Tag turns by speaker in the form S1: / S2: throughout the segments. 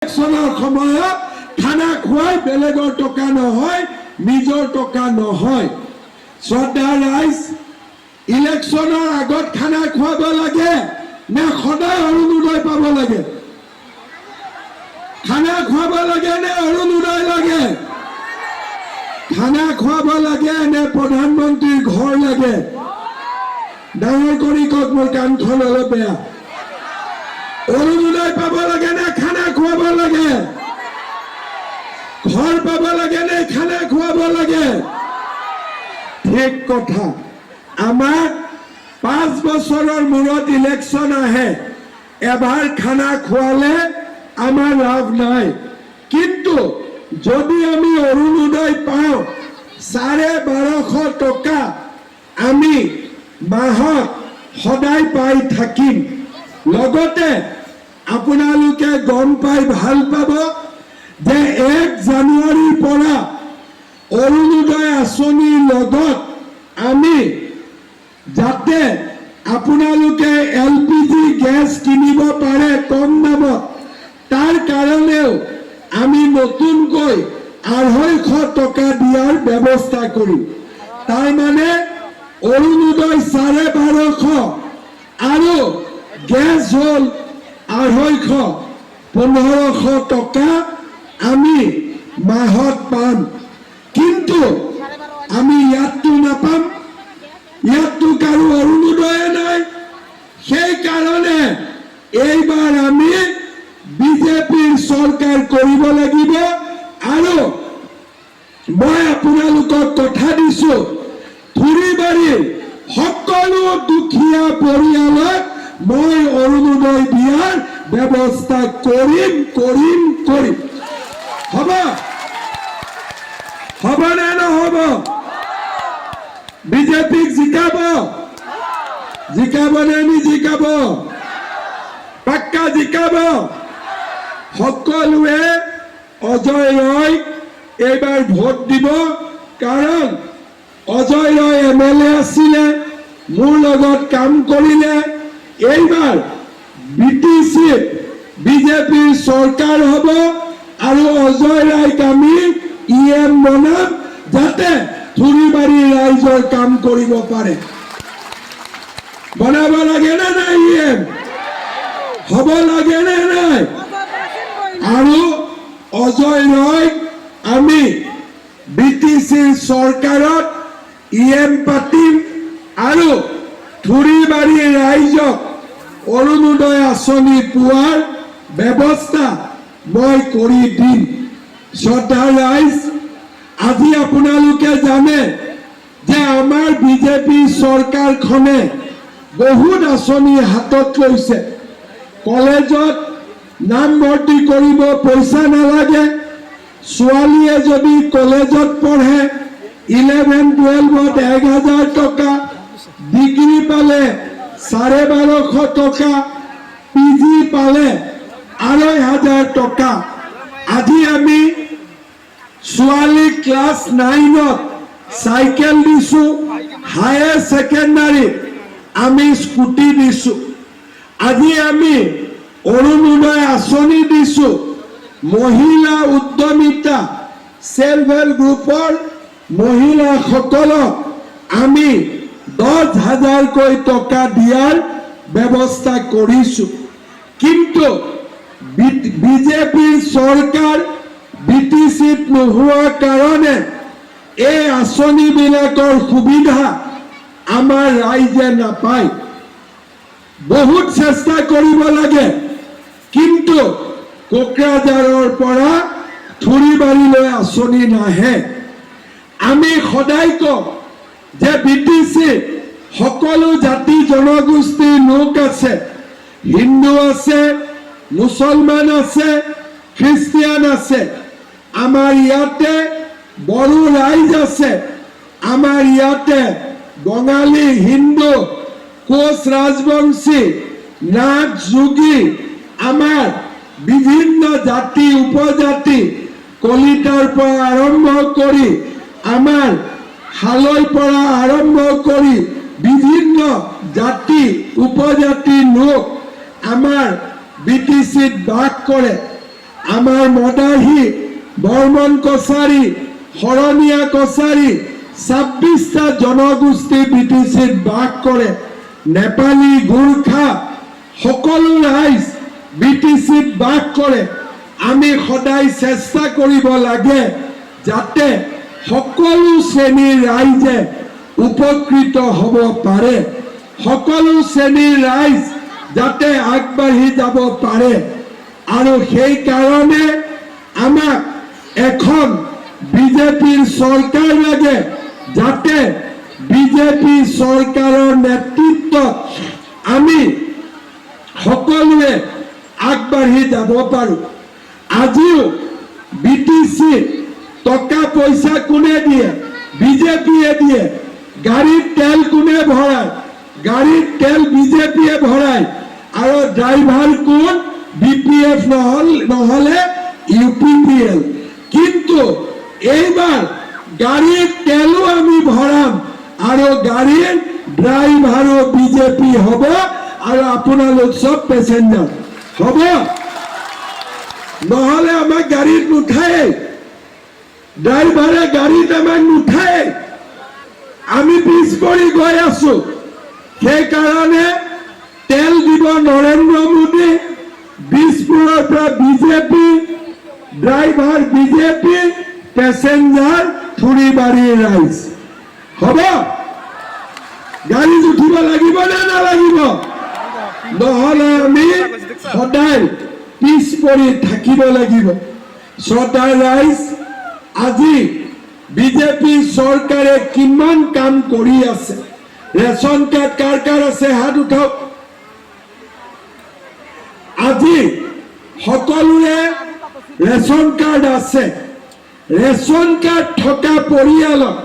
S1: ইলেকশনৰ সময়ত খানা খুৱাই বেলেগৰ টকা নহয়, নিজৰ টকা নহয়। শ্ৰদ্ধা ৰাইজ, ইলেকশনৰ আগত খানা খুৱাব লাগে নে সদায় অৰুণোদয় পাব লাগে? খানা খুৱাব লাগে নে অৰুণোদয় লাগে? খানা খুৱাব লাগে নে প্ৰধানমন্ত্ৰীৰ ঘৰ লাগে? ডাঙৰ কৰি কওক, মোৰ কাণখন অলপ বেয়া। অৰুণোদয় পাব লাগে নে খানা খুৱাব লাগে? ঘৰ পাব লাগে নে খানা খুৱাব লাগে? ঠিক কথা। আমাৰ 5 বছৰৰ মূৰত ইলেকশন আহে, এবাৰ খানা খুৱালে আমাৰ লাভ নাই। কিন্তু যদি আমি অৰুণোদয় পাওঁ 1250 টকা আমি মাহত সদায় পাই থাকিম। লগতে আপোনালোকে গম পাই ভাল পাব যে 1 জানুৱাৰীৰ পৰা অৰুণোদয় আঁচনিৰ লগত আমি যাতে আপোনালোকে LPG গেছ কিনিব পাৰে কম দামত, তাৰ কাৰণেও আমি নতুনকৈ 250 টকা দিয়াৰ ব্যৱস্থা কৰিম। তাৰ মানে অৰুণোদয় 1250 আৰু গেছ হ'ল 250, 1500 টকা আমি মাহত পাম। কিন্তু আমি ইয়াততো নাপাম, ইয়াততো কাৰো অৰুণোদয় নাই। সেইকাৰণে এইবাৰ আমি বিজেপিৰ চৰকাৰ কৰিব লাগিব। আৰু মই আপোনালোকক কথা দিছো, ধুৰিবাৰীৰ সকলো দুখীয়া পৰিয়ালক মই অৰুণোদয় দিয়াৰ ব্যৱস্থা কৰিম। হ'ব? হ'ব নে নহ'ব? বিজেপিক জিকাব? জিকাব নে নিজিকাব? পাক্কা জিকাব? সকলোৱে অজয় ৰয় এইবাৰ ভোট দিব। কাৰণ অজয় ৰয় MLA আছিলে, মোৰ লগত কাম কৰিলে। এইবাৰ BTCত বিজেপিৰ চৰকাৰ হ'ব আৰু অজয় ৰায়ক আমি EM বনাম, যাতে ধুৰিবাৰী ৰাইজৰ কাম কৰিব পাৰে। বনাব লাগে নে নাই EM? হ'ব লাগে নে নাই? আৰু অজয় ৰয়ক আমি BTCৰ চৰকাৰত EM পাতিম আৰু ধুৰিবাৰী ৰাইজক অৰুণোদয় আঁচনি পোৱাৰ ব্যৱস্থা মই কৰি দিম। শ্ৰদ্ধা ৰাইজ, আজি আপোনালোকে জানে যে আমাৰ বিজেপি চৰকাৰখনে বহুত আঁচনি হাতত লৈছে। কলেজত নামভৰ্তি কৰিব পইচা নালাগে। ছোৱালীয়ে যদি কলেজত পঢ়ে 11-12ত 1000 টকা, ডিগ্ৰী পালে 1250 টকা, PG পালে 2500 টকা। আজি আমি ছোৱালী ক্লাছ 9ত চাইকেল দিছো, হায়াৰ ছেকেণ্ডাৰীত আমি স্কুটি দিছো। আজি আমি অৰুণোদয় আঁচনি দিছো। মহিলা উদ্যমিতা সেল্ফ হেল্প গ্ৰুপৰ মহিলাসকলক আমি 10,000কৈ টকা দিয়াৰ ব্যৱস্থা কৰিছো। কিন্তু বিজেপিৰ চৰকাৰ BTCত নোহোৱাৰ কাৰণে এই আঁচনিবিলাকৰ সুবিধা আমাৰ ৰাইজে নাপায়। বহুত চেষ্টা কৰিব লাগে, কিন্তু কোকৰাঝাৰৰ পৰা ধুৰিবাৰীলৈ আঁচনি নাহে। আমি সদায় কওঁ যে BTCত সকলো জাতি জনগোষ্ঠীৰ লোক আছে। হিন্দু আছে, মুছলমান আছে, খ্ৰীষ্টিয়ান আছে। আমাৰ ইয়াতে বড়ো ৰাইজ আছে, আমাৰ ইয়াতে বঙালী, হিন্দু, কোচ ৰাজবংশী, নাথ, যোগী, আমাৰ বিভিন্ন জাতি উপজাতি, কলিতাৰ পৰা আৰম্ভ কৰি আমাৰ হালৈৰ পৰা আৰম্ভ কৰি বিভিন্ন জাতি উপজাতি লোক আমাৰ BTCত বাস কৰে। আমাৰ মদাহী, বৰ্মন কছাৰী, শৰণীয়া কছাৰী 26টা জনগোষ্ঠী বিটিচিত বাস কৰে। নেপালী, গোৰ্খা সকলো ৰাইজ বিটিচিত বাস কৰে। আমি সদায় চেষ্টা কৰিব লাগে যাতে সকলো শ্ৰেণীৰ ৰাইজে উপকৃত হ'ব পাৰে, সকলো শ্ৰেণীৰ ৰাইজ যাতে আগবাঢ়ি যাব পাৰে। আৰু সেই কাৰণে আমাক এখন বিজেপিৰ চৰকাৰ লাগে যাতে বিজেপি চৰকাৰৰ নেতৃত্বত আমি সকলোৱে আগবাঢ়ি যাব পাৰো। আজিও বিটিচি টকা পইচা কোনে দিয়ে? বিজেপিয়ে দিয়ে। গাড়ীত তেল কোনে ভৰায়? গাড়ীত তেল বিজেপিয়ে ভৰায়। আৰু ড্ৰাইভাৰ কোন? BPF নহলে UPPL। কিন্তু এইবাৰ গাড়ীত তেলো আমি ভৰাম আৰু গাড়ীৰ ড্ৰাইভাৰো বিজেপি হ'ব আৰু আপোনালোক সব পেছেঞ্জাৰ হ'ব। নহলে আমাক গাড়ীত নুঠায়, ড্ৰাইভাৰে গাড়ীত আমাক নুঠায়। আমি পিছ পৰি গৈ আছো। সেইকাৰণে তেল দিব নৰেন্দ্ৰ মোদী, দিছপুৰৰ পৰা বিজেপি, ড্ৰাইভাৰ বিজেপি, পেছেঞ্জাৰ থুৰিবাৰীৰ ৰাইজ হ'ব। গাড়ীত উঠিব লাগিব নে নালাগিব? নহলে আমি সদায় পিছ পৰি থাকিব লাগিব। শ্ৰদ্ধাৰ ৰাইজ, আজি বিজেপি চৰকাৰে কিমান কাম কৰি আছে। ৰেচন কাৰ্ড কাৰ কাৰ আছে হাত উঠাওক। আজি সকলোৰে ৰেচন কাৰ্ড আছে। ৰেচন কাৰ্ড থকা পৰিয়ালক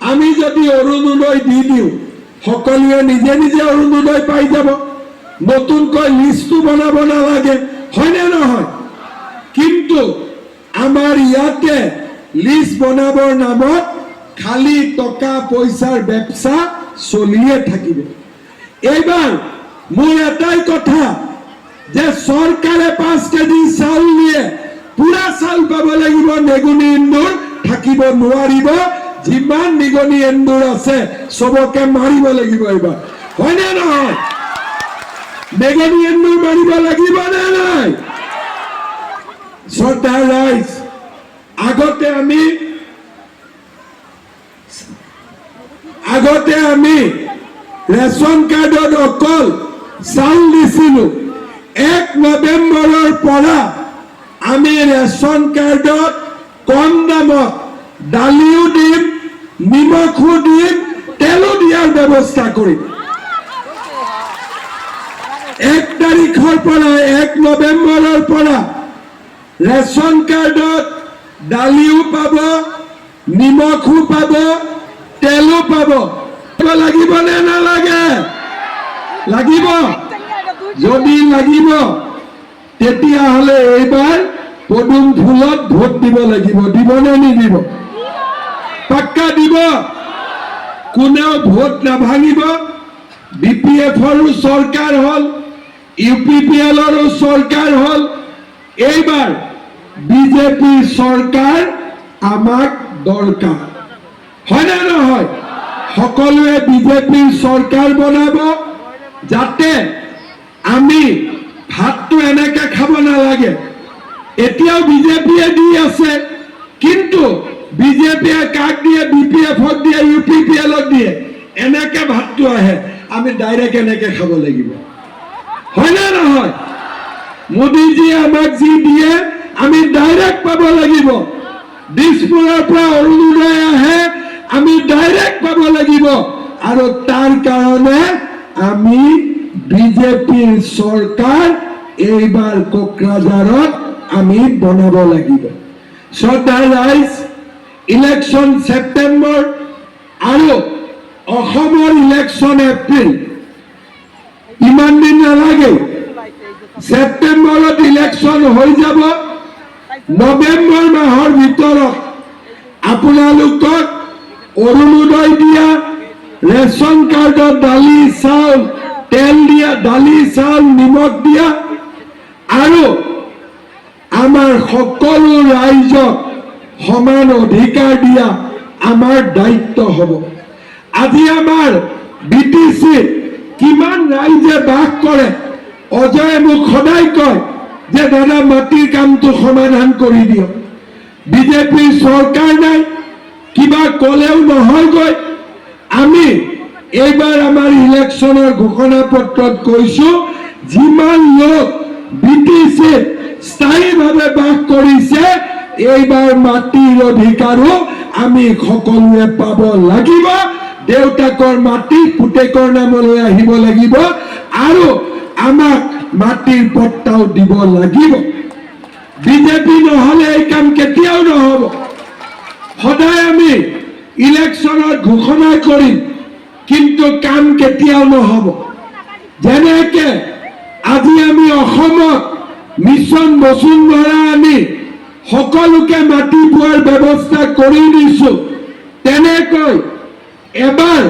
S1: আমি যদি অৰুণোদয় দি দিওঁ, সকলোৱে নিজে নিজে অৰুণোদয় পাই যাব। নতুনকৈ লিষ্টটো বনাব নালাগে, হয়নে নহয়? কিন্তু আমাৰ ইয়াতে লিষ্ট বনাবৰ নামত খালি টকা পইচাৰ ব্যৱসা চলিয়ে থাকিব। এইবাৰ মোৰ এটাই কথা যে চৰকাৰে 5 কেজি চাউল দিয়ে, পুৰা চাউল পাব লাগিব। নেগুনি এন্দুৰ থাকিব নোৱাৰিব। যিমান নিগনি এন্দুৰ আছে চবকে মাৰিব লাগিব এইবাৰ, হয়নে নহয়? নেগনি এন্দুৰ মাৰিব লাগিব নে নাই? শ্ৰদ্ধাৰ ৰাইজ, আগতে আমি ৰেচন কাৰ্ডত অকল চাউল দিছিলো। 1 নৱেম্বৰৰ পৰা আমি ৰেচন কাৰ্ডত কম দামত দালিও দিম, নিমখো দিম, তেলো দিয়াৰ ব্যৱস্থা কৰিম। 1 তাৰিখৰ পৰা 1 নৱেম্বৰৰ পৰা ৰেচন কাৰ্ডত দালিও পাব, নিমখো পাব, তেলো পাব। লাগিব নে নালাগে? লাগিব। যদি লাগিব তেতিয়াহ'লে এইবাৰ পদুম ফুলত ভোট দিব লাগিব। দিব নে নিদিব? পাক্কা দিব। কোনেও ভোট নাভাঙিব। BPFৰো চৰকাৰ হ'ল, UPPLৰো চৰকাৰ হ'ল। এইবাৰ বিজেপি চৰকাৰ আমাক দৰকাৰ, হয়নে নহয়? সকলোৱে বিজেপিৰ চৰকাৰ বনাব যাতে আমি ভাতটো এনেকে খাব নালাগে। এতিয়াও বিজেপিয়ে দি আছে, কিন্তু বিজেপিয়ে কাক দিয়ে? BPFক দিয়ে, UPPLক দিয়ে। এনেকে ভাতটো আহে, আমি ডাইৰেক্ট এনেকে খাব লাগিব, হয়নে নহয়? মোদীজীয়ে আমাক যি দিয়ে আমি ডাইৰেক্ট পাব লাগিব। দিছপুৰৰ পৰা অৰুণোদয় আহে, আমি ডাইৰেক্ট পাব লাগিব। আৰু তাৰ কাৰণে আমি বিজেপিৰ চৰকাৰ এইবাৰ কোকৰাঝাৰত আমি বনাব লাগিব। শ্ৰদ্ধাৰ ৰাইজ, ইলেকশ্যন ছেপ্টেম্বৰ আৰু অসমৰ ইলেকশ্যন এপ্ৰিল। ইমান দিন নালাগে। ছেপ্টেম্বৰত ইলেকশ্যন হৈ যাব। নৱেম্বৰ মাহৰ ভিতৰত আপোনালোকক অৰুণোদয় দিয়া, ৰেচন কাৰ্ডত দালি চাউল তেল দিয়া, দালি চাউল নিমখ দিয়া, আৰু আমাৰ সকলো ৰাইজক সমান অধিকাৰ দিয়া আমাৰ দায়িত্ব হ'ব। আজি আমাৰ BTCত কিমান ৰাইজে বাস কৰে, অজয়ে মোক সদায় কয় যে দাদা মাটিৰ কামটো সমাধান কৰি দিয়ক। বিজেপিৰ চৰকাৰ নাই, কিবা ক'লেও নহয়গৈ। আমি এইবাৰ আমাৰ ইলেকশ্যনৰ ঘোষণা পত্ৰত কৈছো, যিমান লোক BTCত স্থায়ীভাৱে বাস কৰিছে, এইবাৰ মাটিৰ অধিকাৰো আমি সকলোৱে পাব লাগিব। দেউতাকৰ মাটি পুতেকৰ নামলৈ আহিব লাগিব আৰু আমাক মাটিৰ পট্টাও দিব লাগিব। বিজেপি নহলে এই কাম কেতিয়াও নহব। সদায় আমি ইলেকশ্যনত ঘোষণা কৰিম, কিন্তু কাম কেতিয়াও নহব। যেনেকে আজি আমি অসমত মিছন বসুন্ধৰা আনি সকলোকে মাটি পোৱাৰ ব্যৱস্থা কৰি দিছো, তেনেকৈ এবাৰ